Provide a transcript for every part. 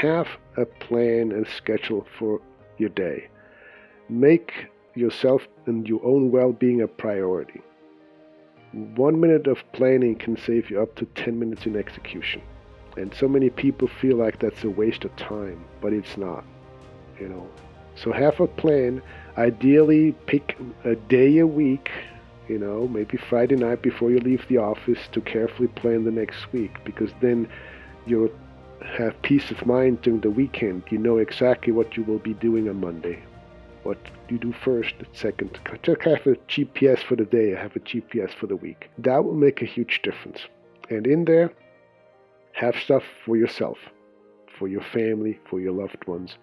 have a plan and schedule for your day. Make yourself and your own well-being a priority. 1 minute of planning can save you up to 10 minutes in execution. And so many people feel like that's a waste of time, but it's not, you know. So have a plan. Ideally, pick a day a week, you know, maybe Friday night before you leave the office, to carefully plan the next week, because then you'll have peace of mind during the weekend. You know exactly what you will be doing on Monday, what you do first, second. Just have a GPS for the day, have a GPS for the week. That will make a huge difference. And in there, have stuff for yourself, for your family, for your loved ones.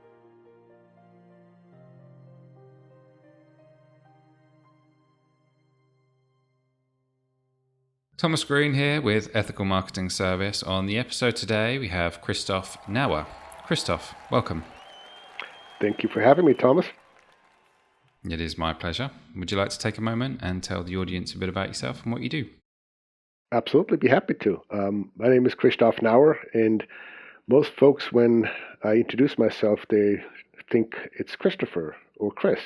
Thomas Green here with Ethical Marketing Service. On the episode today, we have Christoph Nauer. Christoph, welcome. Thank you for having me, Thomas. It is my pleasure. Would you like to take a moment and tell the audience a bit about yourself and what you do? Absolutely, be happy to. My name is Christoph Nauer, and most folks, when I introduce myself, they think it's Christopher or Chris.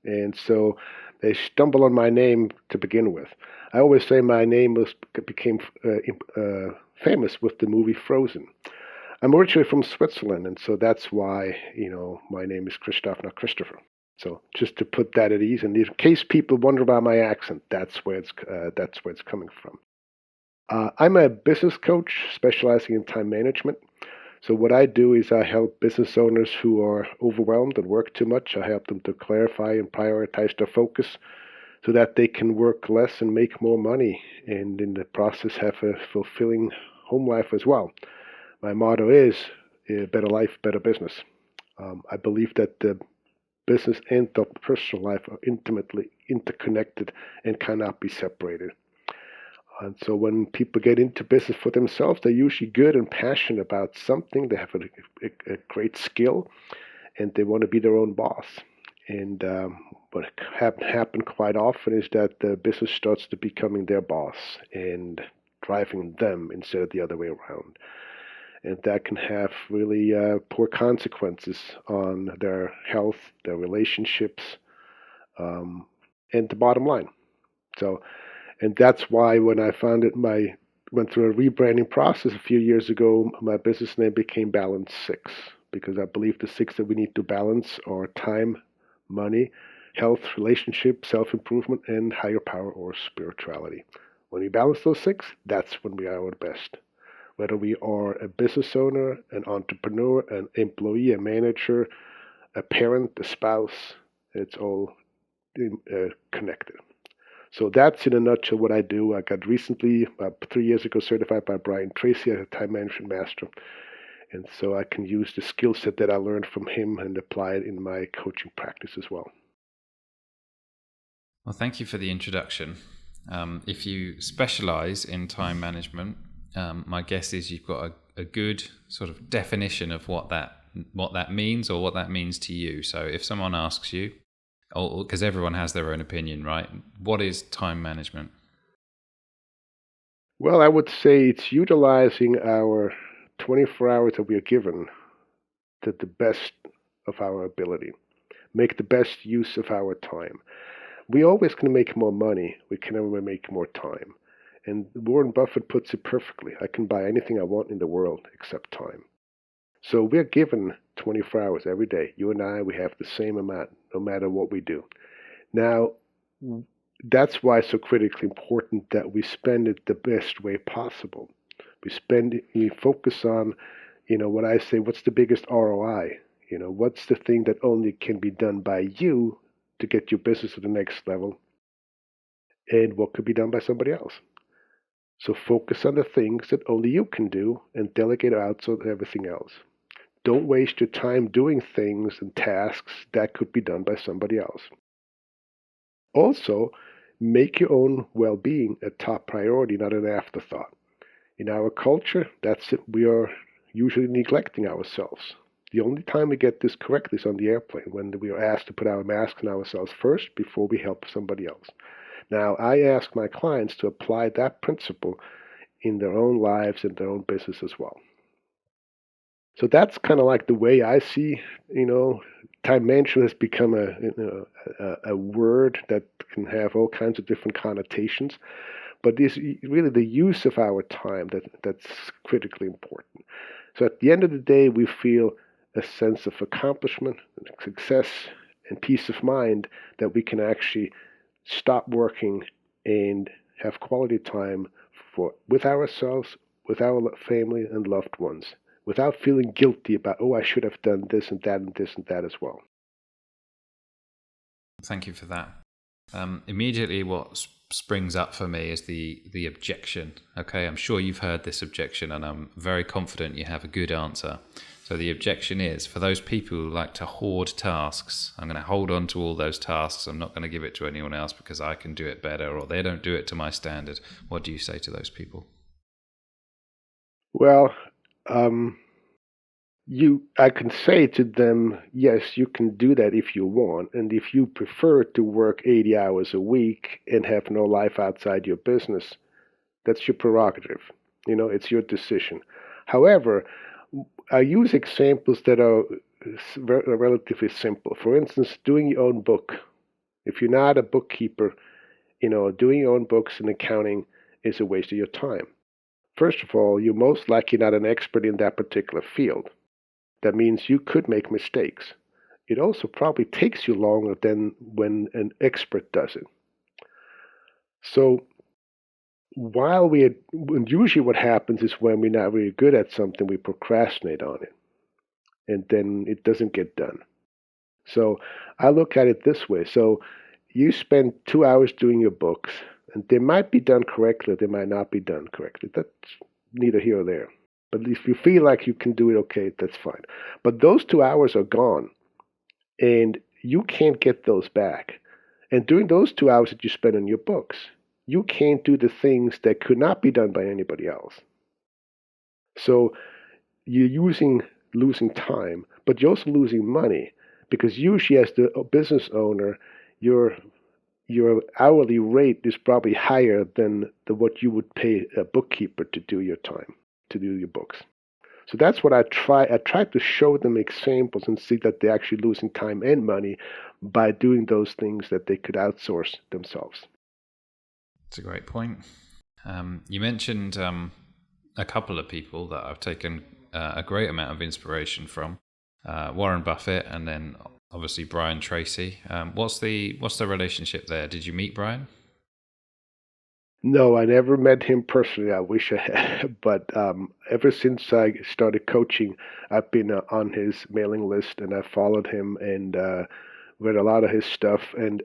And so they stumble on my name to begin with. I always say my name became famous with the movie Frozen. I'm originally from Switzerland, and so that's why, my name is Christoph, not Christopher. So just to put that at ease, and in case people wonder about my accent, that's where it's coming from. I'm a business coach specializing in time management. So what I do is I help business owners who are overwhelmed and work too much. I help them to clarify and prioritize their focus so that they can work less and make more money, and in the process have a fulfilling home life as well. My motto is better life, better business. I believe that the business and the personal life are intimately interconnected and cannot be separated. And so when people get into business for themselves, they're usually good and passionate about something. They have a great skill, and they want to be their own boss. And what happen quite often is that the business starts to becoming their boss and driving them instead of the other way around. And that can have really poor consequences on their health, their relationships, and the bottom line. And that's why when I went through a rebranding process a few years ago, my business name became Balance 6, because I believe the 6 that we need to balance are time, money, health, relationship, self-improvement, and higher power or spirituality. When we balance those 6, that's when we are our best. Whether we are a business owner, an entrepreneur, an employee, a manager, a parent, a spouse, it's all connected. So that's in a nutshell what I do. I got recently, about 3 years ago, certified by Brian Tracy as a time management master. And so I can use the skill set that I learned from him and apply it in my coaching practice as well. Well, thank you for the introduction. If you specialize in time management, my guess is you've got a good sort of definition of what that means or what that means to you. So if someone asks you, because everyone has their own opinion, right? What is time management? Well, I would say it's utilizing our 24 hours that we are given to the best of our ability. Make the best use of our time. We always can make more money. We can never make more time. And Warren Buffett puts it perfectly. I can buy anything I want in the world except time. So we're given 24 hours every day. You and I, we have the same amount, no matter what we do. Now, that's why it's so critically important that we spend it the best way possible. We focus on, what I say, what's the biggest ROI? What's the thing that only can be done by you to get your business to the next level, and what could be done by somebody else? So focus on the things that only you can do and delegate out to everything else. Don't waste your time doing things and tasks that could be done by somebody else. Also, make your own well-being a top priority, not an afterthought. In our culture, that's it. We are usually neglecting ourselves. The only time we get this correct is on the airplane, when we are asked to put our mask on ourselves first before we help somebody else. Now, I ask my clients to apply that principle in their own lives and their own business as well. So that's kind of like the way I see, time management has become a word that can have all kinds of different connotations, but this really the use of our time that's critically important. So at the end of the day, we feel a sense of accomplishment, success, and peace of mind that we can actually stop working and have quality time with ourselves, with our family and loved ones, without feeling guilty about, oh, I should have done this and that and this and that as well. Thank you for that. Immediately, what springs up for me is the objection. Okay, I'm sure you've heard this objection, and I'm very confident you have a good answer. So the objection is, for those people who like to hoard tasks, I'm going to hold on to all those tasks. I'm not going to give it to anyone else because I can do it better, or they don't do it to my standard. What do you say to those people? Well, I can say to them, yes, you can do that if you want, and if you prefer to work 80 hours a week and have no life outside your business, that's your prerogative. It's your decision. However, I use examples that are relatively simple. For instance, doing your own book. If you're not a bookkeeper, doing your own books and accounting is a waste of your time. First of all, you're most likely not an expert in that particular field. That means you could make mistakes. It also probably takes you longer than when an expert does it. So usually what happens is when we're not really good at something, we procrastinate on it, and then it doesn't get done. So I look at it this way. So you spend 2 hours doing your books, and they might be done correctly, they might not be done correctly. That's neither here or there. But if you feel like you can do it okay, that's fine. But those 2 hours are gone, and you can't get those back. And during those 2 hours that you spend on your books, you can't do the things that could not be done by anybody else. So you're losing time, but you're also losing money, because usually as the business owner, your hourly rate is probably higher than what you would pay a bookkeeper to do your books. So that's what I try. I try to show them examples and see that they're actually losing time and money by doing those things that they could outsource themselves. That's a great point. You mentioned a couple of people that I've taken a great amount of inspiration from, Warren Buffett, and then obviously Brian Tracy. What's the relationship there? Did you meet Brian? No, I never met him personally. I wish I had, but ever since I started coaching, I've been on his mailing list, and I followed him and read a lot of his stuff and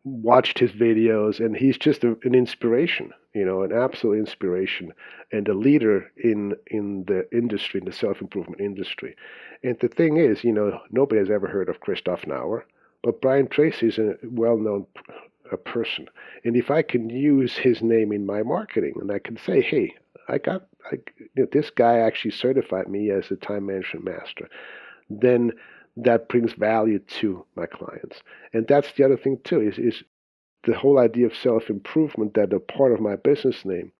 watched his videos. And he's just an inspiration, an absolute inspiration, and a leader in the industry, in the self-improvement industry. And the thing is, nobody has ever heard of Christoph Nauer, but Brian Tracy is a well-known person. And if I can use his name in my marketing, and I can say, hey, this guy actually certified me as a time management master, then that brings value to my clients. And that's the other thing too, is the whole idea of self-improvement, that a part of my business name.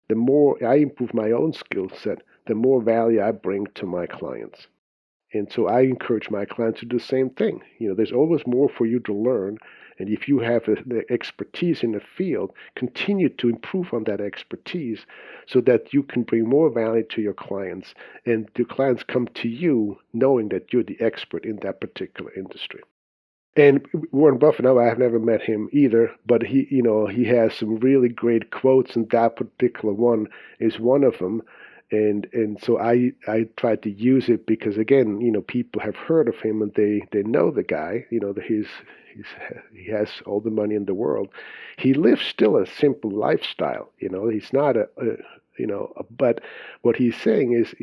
The more I improve my own skill set, the more value I bring to my clients. And so I encourage my clients to do the same thing. There's always more for you to learn. And if you have the expertise in the field, continue to improve on that expertise so that you can bring more value to your clients. And the clients come to you knowing that you're the expert in that particular industry. And Warren Buffett, no, I have never met him either, but he has some really great quotes, and that particular one is one of them. And so I tried to use it because, again, people have heard of him and they know the guy. That he has all the money in the world. He lives still a simple lifestyle. He's not but what he's saying is,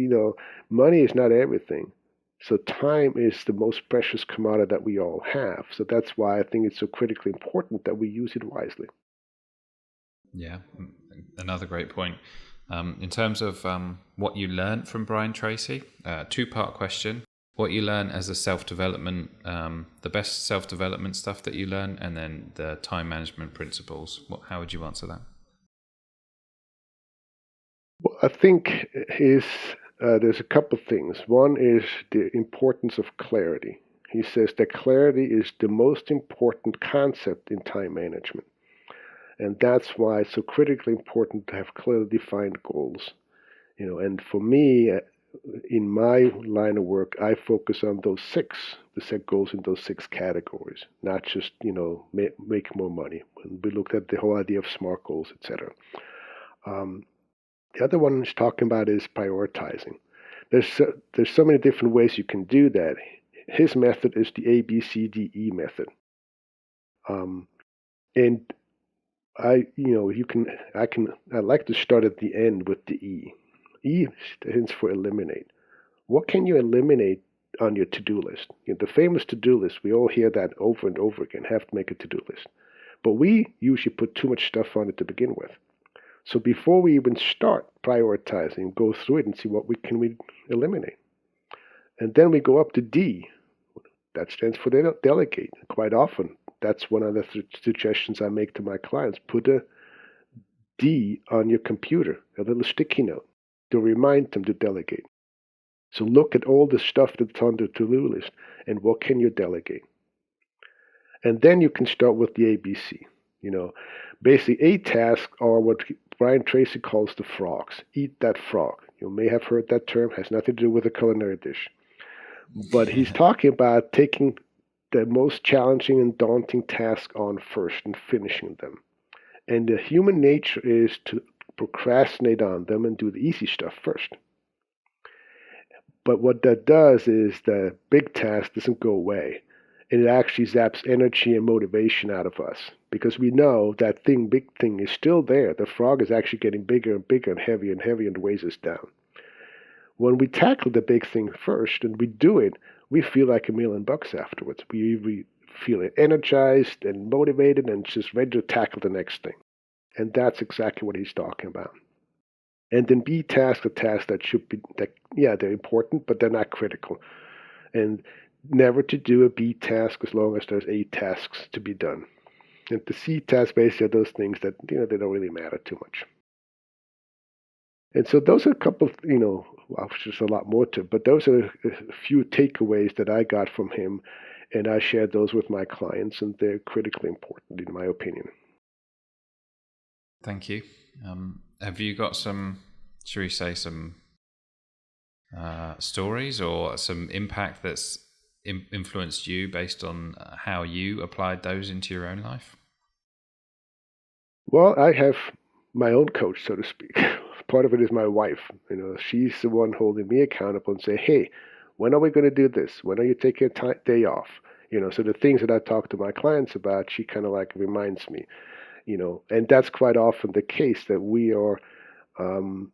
money is not everything. So time is the most precious commodity that we all have. So that's why I think it's so critically important that we use it wisely. Yeah, another great point. In terms of what you learned from Brian Tracy, two-part question. What you learn as a self-development, the best self-development stuff that you learn, and then the time management principles. How would you answer that? Well, I think his there's a couple things. One is the importance of clarity. He says that clarity is the most important concept in time management. And that's why it's so critically important to have clearly defined goals. And for me, in my line of work, I focus on those six, to set goals in those six categories, not just, make more money. We looked at the whole idea of SMART goals, etc. The other one he's talking about is prioritizing. There's so many different ways you can do that. His method is the ABCDE method. And I like to start at the end with the E. E stands for eliminate. What can you eliminate on your to-do list? The famous to-do list, we all hear that over and over again, have to make a to-do list. But we usually put too much stuff on it to begin with. So before we even start prioritizing, go through it and see what we can eliminate. And then we go up to D. That stands for delegate. Quite often, that's one of the suggestions I make to my clients. Put a D on your computer, a little sticky note, to remind them to delegate. So look at all the stuff that's on the to-do list and what can you delegate. And then you can start with the ABC. Basically 8 tasks are what Brian Tracy calls the frogs. Eat that frog. You may have heard that term, has nothing to do with a culinary dish. But he's talking about taking the most challenging and daunting task on first and finishing them. And the human nature is to procrastinate on them and do the easy stuff first. But what that does is the big task doesn't go away. And it actually zaps energy and motivation out of us because we know that big thing is still there. The frog is actually getting bigger and bigger and heavier and weighs us down. When we tackle the big thing first and we do it, we feel like $1 million afterwards. We feel energized and motivated and just ready to tackle the next thing. And that's exactly what he's talking about. And then B tasks are tasks that they're important, but they're not critical. And never to do a B task as long as there's 8 tasks to be done. And the C tasks basically are those things that, they don't really matter too much. And so those are a couple, there's a lot more to it, but those are a few takeaways that I got from him, and I shared those with my clients, and they're critically important, in my opinion. Thank you. Have you got some, should we say, some stories or some impact that's influenced you based on how you applied those into your own life? Well, I have my own coach, so to speak. Part of it is my wife. She's the one holding me accountable and say, hey, when are we going to do this? When are you taking a day off? So the things that I talk to my clients about, she kind of like reminds me, and that's quite often the case that we are, in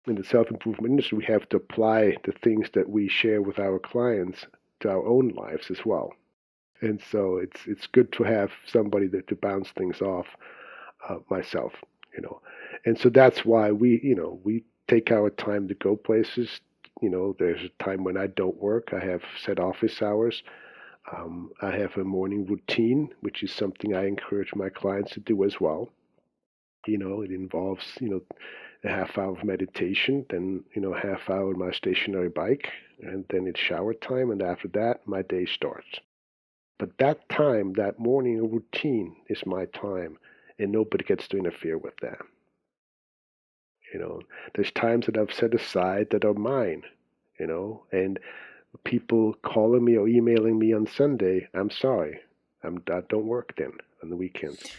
the self-improvement industry, we have to apply the things that we share with our clients to our own lives as well. And so it's good to have somebody to bounce things off myself, And so that's why we take our time to go places. There's a time when I don't work. I have set office hours. I have a morning routine, which is something I encourage my clients to do as well. It involves, a half hour of meditation, then, a half hour on my stationary bike, and then it's shower time, and after that, my day starts. But that time, that morning routine is my time, and nobody gets to interfere with that. There's times that I've set aside that are mine, and people calling me or emailing me on Sunday, I'm sorry, I don't work then on the weekends.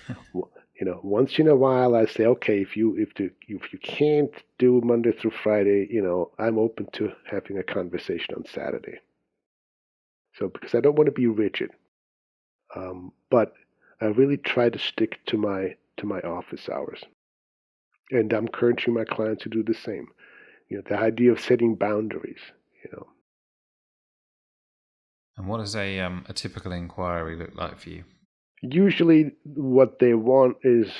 Once in a while I say, okay, if you can't do Monday through Friday, I'm open to having a conversation on Saturday. So because I don't want to be rigid, but I really try to stick to my office hours, and I'm encouraging my clients to do the same. The idea of setting boundaries. And what does a typical inquiry look like for you? Usually what they want is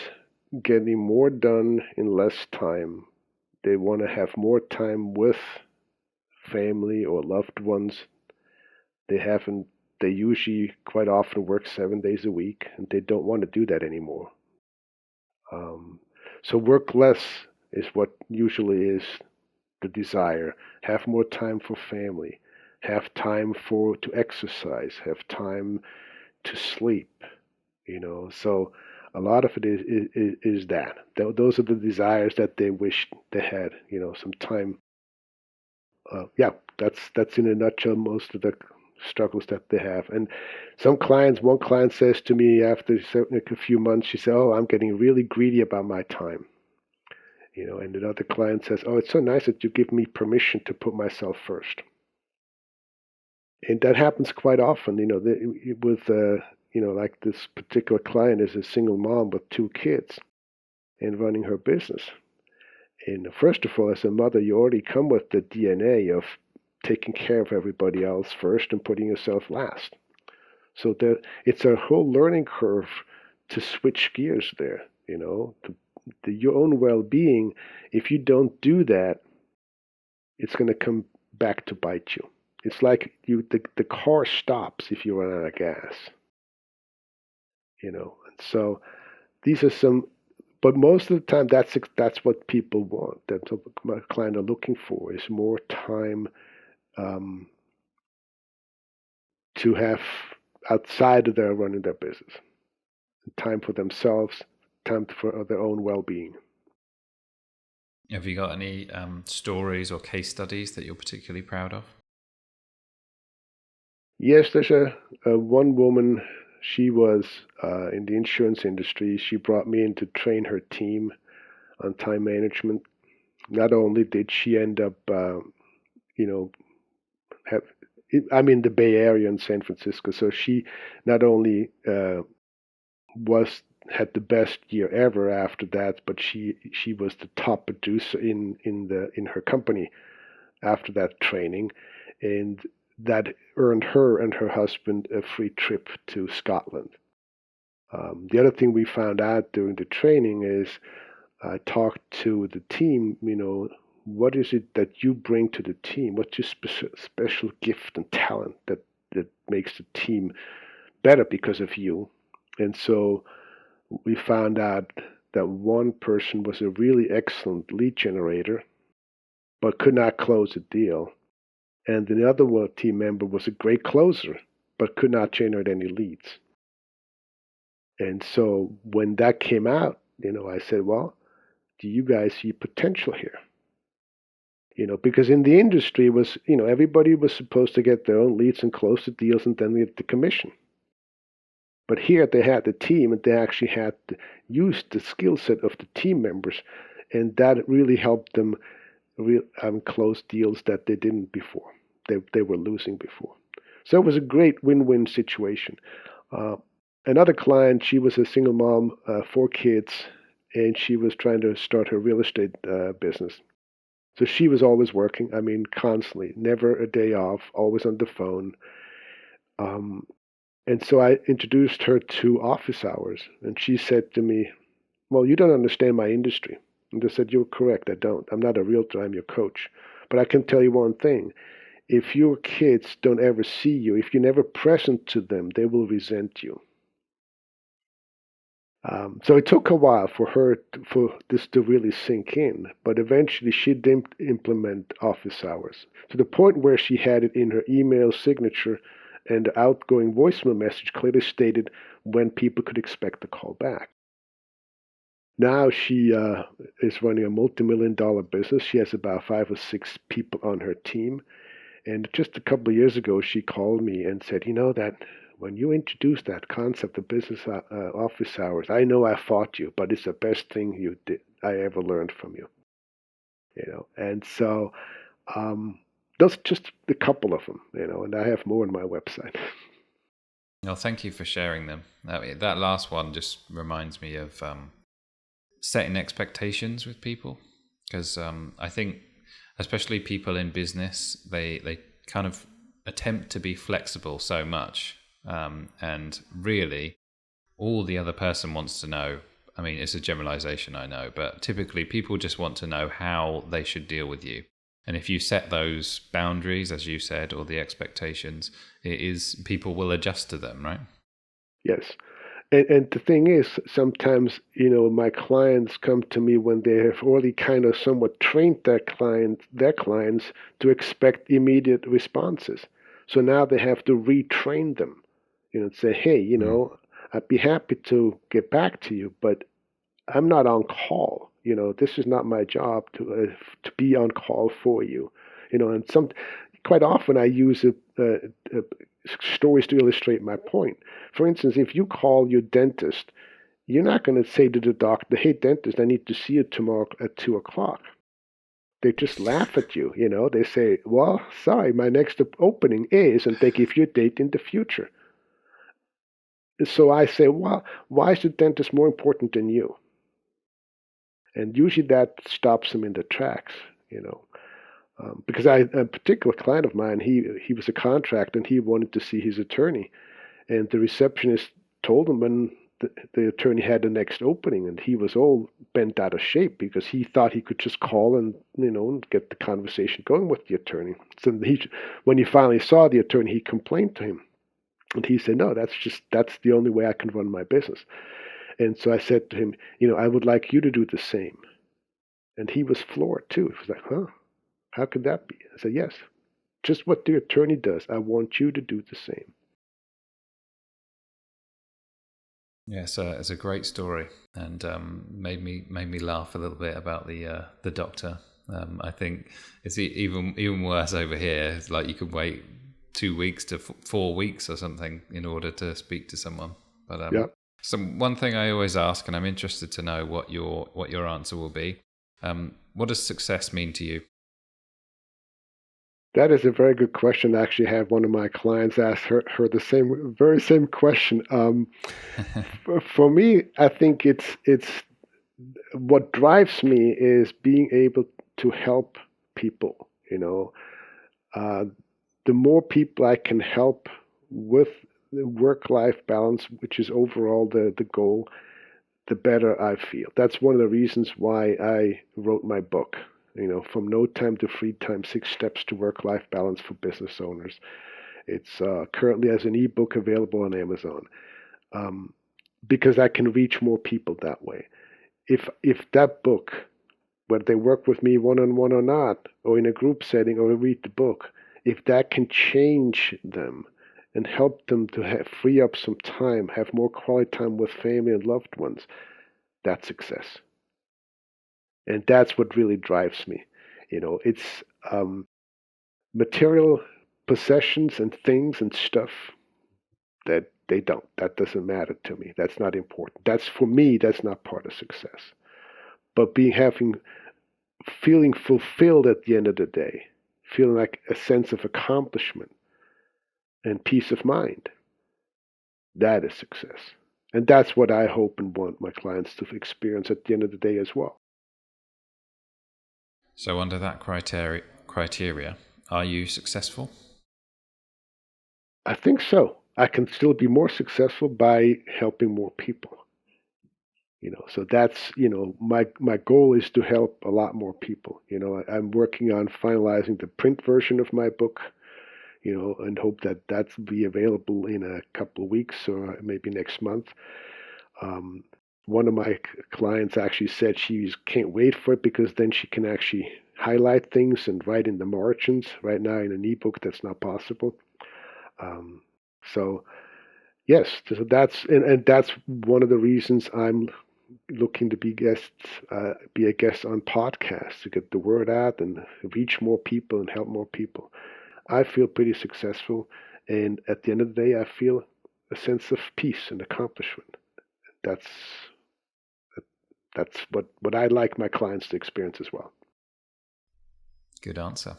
getting more done in less time. They want to have more time with family or loved ones. They usually quite often work 7 days a week, and they don't want to do that anymore. So work less is what usually is the desire, have more time for family, have time to exercise, have time to sleep, So a lot of it is that. Those are the desires that they wish they had, some time. Yeah, that's in a nutshell most of the struggles that they have. And one client says to me after a few months, she said, "Oh, I'm getting really greedy about my time." And another client says, "Oh, it's so nice that you give me permission to put myself first." And that happens quite often, with, like this particular client is a single mom with 2 kids and running her business. And first of all, as a mother, you already come with the DNA of taking care of everybody else first and putting yourself last. So it's a whole learning curve to switch gears there, your own well-being. If you don't do that, it's going to come back to bite you. It's like the car stops if you run out of gas, And so these are some, but most of the time that's what people want. That's what my client are looking for, is more time to have outside of their running their business, time for themselves, time for their own well-being. Have you got any stories or case studies that you're particularly proud of? Yes, there's a one woman. She was in the insurance industry. She brought me in to train her team on time management. Not only did she end up, I'm in the Bay Area in San Francisco, so she not only had the best year ever after that, but she was the top producer in her company after that training, and that earned her and her husband a free trip to Scotland. The other thing we found out during the training is I talked to the team, what is it that you bring to the team? What's your special gift and talent that makes the team better because of you? And so we found out that one person was a really excellent lead generator, but could not close a deal. And the other team member was a great closer, but could not generate any leads. And so when that came out, I said, well, do you guys see potential here? Because in the industry was, everybody was supposed to get their own leads and close the deals and then get the commission. But here they had the team and they actually had to use the skill set of the team members, and that really helped them close deals that they didn't before. They were losing before. So it was a great win-win situation. Another client, she was a single mom, 4 kids, and she was trying to start her real estate business. So she was always working, constantly, never a day off, always on the phone. And so I introduced her to office hours, and she said to me, well, you don't understand my industry. And I said, you're correct, I don't. I'm not a realtor, I'm your coach. But I can tell you one thing. If your kids don't ever see you, if you're never present to them, they will resent you. So it took a while for this to really sink in, but eventually she did implement office hours to the point where she had it in her email signature, and the outgoing voicemail message clearly stated when people could expect a call back. Now she is running a multi-million-dollar business. She has about 5 or 6 people on her team. And just a couple of years ago, she called me and said, that when you introduced that concept of business office hours, I know I fought you, but it's the best thing I ever learned from you. And so those are just a couple of them, and I have more on my website. Well, thank you for sharing them. That last one just reminds me of setting expectations with people, because I think especially people in business, they kind of attempt to be flexible so much, and really all the other person wants to know, it's a generalization, I know, but typically people just want to know how they should deal with you. And if you set those boundaries, as you said, or the expectations, people will adjust to them, right? Yes. And the thing is, sometimes, my clients come to me when they have already kind of somewhat trained their clients to expect immediate responses. So now they have to retrain them, and say, hey, I'd be happy to get back to you, but I'm not on call. This is not my job to be on call for you. And quite often I use stories to illustrate my point. For instance, if you call your dentist, you're not going to say to the doctor, "Hey, dentist, I need to see you tomorrow at 2 o'clock." They just laugh at you. They say, "Well, sorry, my next opening is," and they give you a date in the future. So I say, well, why is the dentist more important than you? And usually that stops them in their tracks, because a particular client of mine, he was a contractor and he wanted to see his attorney, and the receptionist told him when the attorney had the next opening, and he was all bent out of shape because he thought he could just call and get the conversation going with the attorney. So when he finally saw the attorney, he complained to him, and he said, "No, that's the only way I can run my business." And so I said to him, "I would like you to do the same." And he was floored too. He was like, "Huh? How could that be?" I said, "Yes, just what the attorney does, I want you to do the same." Yeah, it's a great story, and made me laugh a little bit about the doctor. I think it's even worse over here. It's like you could wait 2 weeks to 4 weeks or something in order to speak to someone. But Yeah. so one thing I always ask, and I'm interested to know what your answer will be. What does success mean to you? That is a very good question. I actually had one of my clients ask her the very same question. For me, I think it's what drives me is being able to help people. Uh, the more people I can help with the work-life balance, which is overall the goal, the better I feel. That's one of the reasons why I wrote my book. From no time to free time, 6 steps to work-life balance for business owners. It's currently as an ebook available on Amazon, because I can reach more people that way. If that book, whether they work with me one-on-one or not, or in a group setting, or read the book, if that can change them and help them to free up some time, have more quality time with family and loved ones, that's success. And that's what really drives me. It's material possessions and things and stuff that doesn't matter to me. That's not important. That's, for me, that's not part of success. But feeling fulfilled at the end of the day, feeling like a sense of accomplishment and peace of mind, that is success. And that's what I hope and want my clients to experience at the end of the day as well. So under that criteria, are you successful? I think so. I can still be more successful by helping more people. So that's, my goal is to help a lot more people. I'm working on finalizing the print version of my book, and hope that that's be available in a couple of weeks or maybe next month. One of my clients actually said she can't wait for it because then she can actually highlight things and write in the margins. Right now in an ebook, that's not possible. So yes, so and that's one of the reasons I'm looking to be a guest on podcasts to get the word out and reach more people and help more people. I feel pretty successful, and at the end of the day, I feel a sense of peace and accomplishment. That's that's what I like my clients to experience as well. Good answer.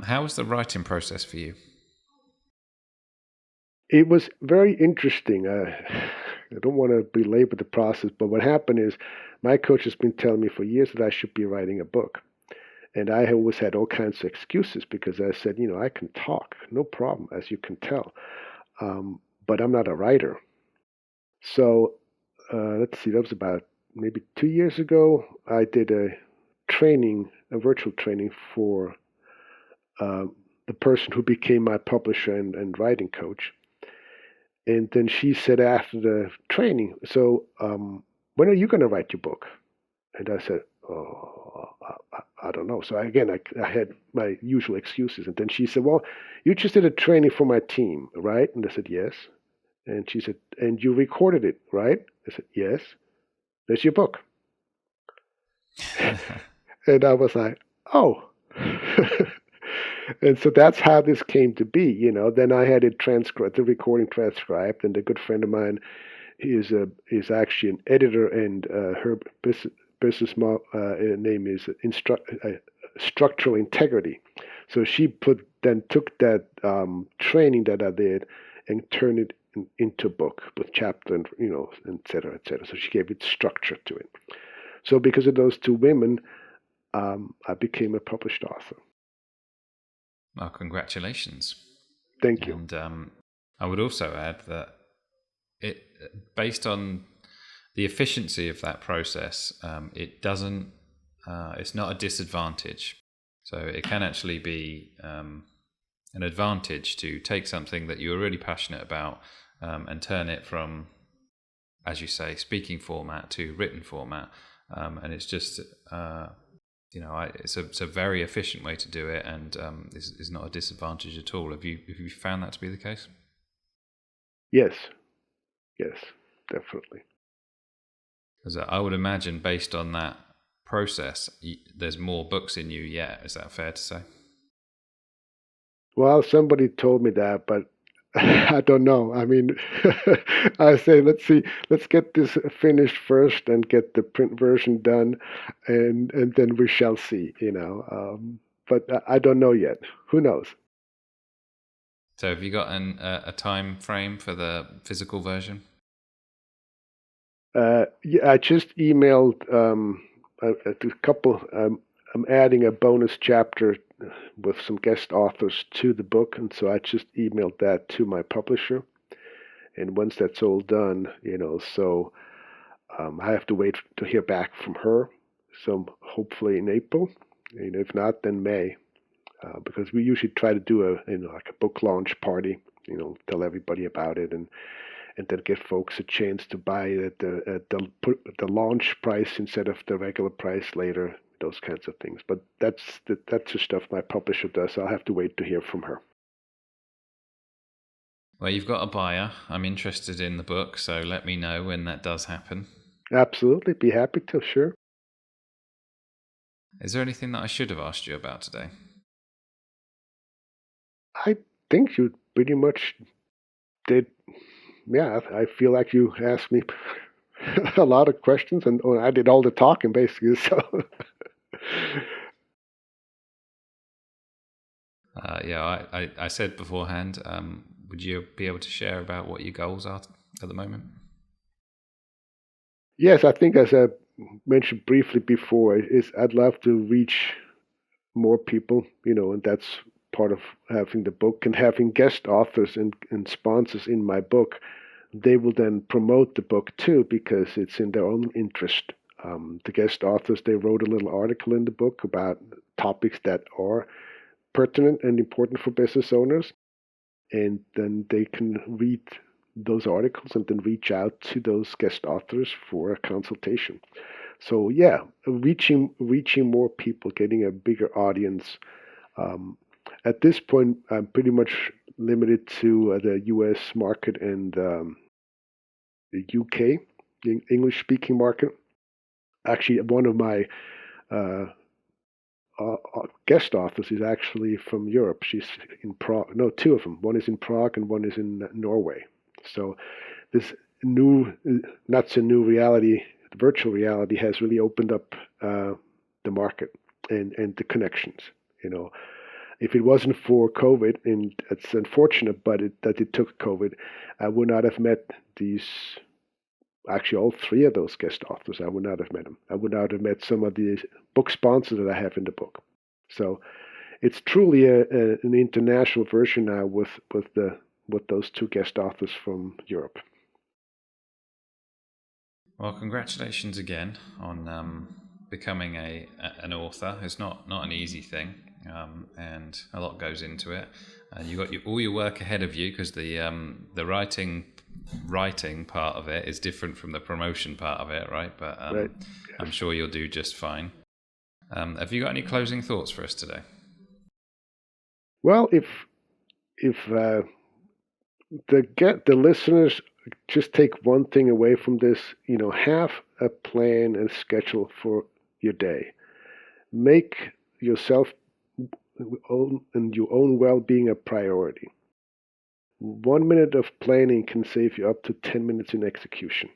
How was the writing process for you? It was very interesting. I don't want to belabor the process, but what happened is my coach has been telling me for years that I should be writing a book. And I always had all kinds of excuses because I said, I can talk, no problem, as you can tell, but I'm not a writer. So let's see, that was about maybe 2 years ago. I did a virtual training for uh, the person who became my publisher and writing coach. And then she said after the training, so when are you going to write your book? And I said, oh, I don't know. So again, I had my usual excuses. And then she said, well, you just did a training for my team, right? And I said, yes. And she said, and you recorded it, right? I said, yes. There's your book. And I was like, oh. And so that's how this came to be, you know. Then I had it transcribed, the recording transcribed, and a good friend of mine is actually an editor, and her business name is Structural Integrity. So she took that training that I did and turned it into a book with chapter and et cetera, et cetera. So she gave it structure to it. So because of those two women, I became a published author. Well, congratulations. Thank you. And I would also add that based on the efficiency of that process, it's not a disadvantage. So it can actually be an advantage to take something that you're really passionate about and turn it from, as you say, speaking format to written format. And it's just, it's a very efficient way to do it, and is not a disadvantage at all. Have you found that to be the case? Yes, definitely. Because I would imagine, based on that process, there's more books in you yet. Is that fair to say? Well, somebody told me that, but I don't know. I mean, I say, let's get this finished first and get the print version done, and then we shall see, But I don't know yet. Who knows? So have you got a time frame for the physical version? Yeah, I just emailed a couple. I'm adding a bonus chapter with some guest authors to the book, and so I just emailed that to my publisher. And once that's all done, so I have to wait to hear back from her. So hopefully in April, if not, then May, because we usually try to do like a book launch party, tell everybody about it, and then give folks a chance to buy it at the launch price instead of the regular price later. Those kinds of things. But that's the stuff my publisher does. So I'll have to wait to hear from her. Well, you've got a buyer. I'm interested in the book, so let me know when that does happen. Absolutely. Be happy to, sure. Is there anything that I should have asked you about today? I think you pretty much did. Yeah, I feel like you asked me a lot of questions, and I did all the talking, basically, so... I said beforehand, would you be able to share about what your goals are at the moment? Yes, I think, as I mentioned briefly before, I'd love to reach more people, and that's part of having the book, and having guest authors and sponsors in my book. They will then promote the book too, because it's in their own interest. The guest authors, they wrote a little article in the book about topics that are pertinent and important for business owners, and then they can read those articles and then reach out to those guest authors for a consultation. So yeah, reaching more people, getting a bigger audience. At this point, I'm pretty much limited to the U.S. market and the UK, the English-speaking market. Actually, one of my guest authors is actually from Europe. She's in Prague. No, two of them. One is in Prague and one is in Norway. So this not so new reality, virtual reality, has really opened up the market and the connections. If it wasn't for COVID, and it's unfortunate, but that it took COVID, I would not have met these. Actually, all three of those guest authors, I would not have met them. I would not have met some of the book sponsors that I have in the book. So it's truly an international version now with those two guest authors from Europe. Well, congratulations again on becoming an author. It's not an easy thing, and a lot goes into it. And you've got all your work ahead of you, because the writing writing part of it is different from the promotion part of it, right? But Right. I'm sure you'll do just fine. Have you got any closing thoughts for us today? Well, if the listeners just take one thing away from this, have a plan and schedule for your day. Make yourself and your own well-being a priority. 1 minute of planning can save you up to 10 minutes in execution.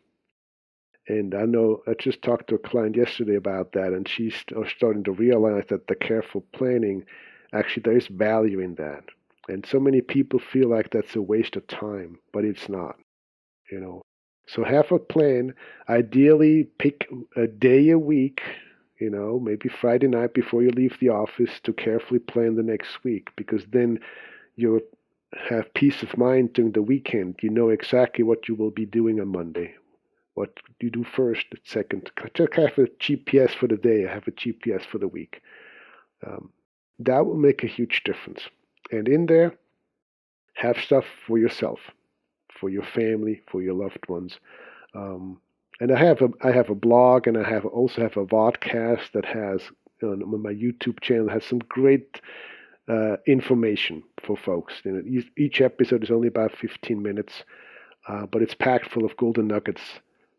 And I know I just talked to a client yesterday about that, and she's starting to realize that the careful planning, actually, there is value in that. And so many people feel like that's a waste of time, but it's not, you know. So have a plan. Ideally, pick a day a week, maybe Friday night before you leave the office to carefully plan the next week, because then you have peace of mind during the weekend. You know exactly what you will be doing on Monday, what you do first, second. Just have a GPS for the day. I have a GPS for the week. That will make a huge difference. And in there, have stuff for yourself, for your family, for your loved ones. And I have a blog, and I also have a podcast that has on my YouTube channel has some great information for folks. Each episode is only about 15 minutes, but it's packed full of golden nuggets.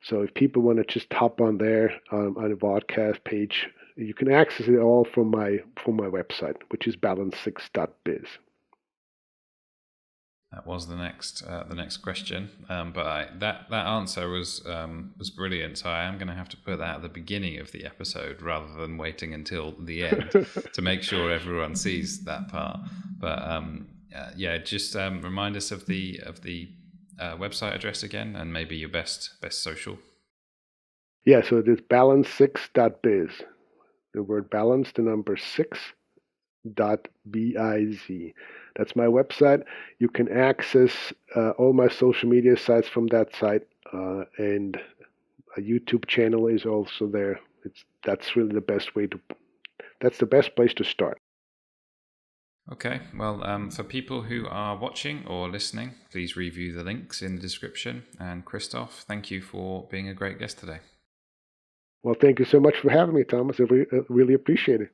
So if people want to just hop on there on a podcast page, you can access it all from my website, which is balance6.biz. That was the next question, but that answer was brilliant. So I am going to have to put that at the beginning of the episode rather than waiting until the end to make sure everyone sees that part. But just remind us of the website address again, and maybe your best social. Yeah, so it is balance6.biz. The word balance, the number 6.biz. That's my website. You can access all my social media sites from that site, and a YouTube channel is also there. That's really the best way that's the best place to start. Okay, well, for people who are watching or listening, please review the links in the description. And Christoph, thank you for being a great guest today. Well, thank you so much for having me, Thomas. I really appreciate it.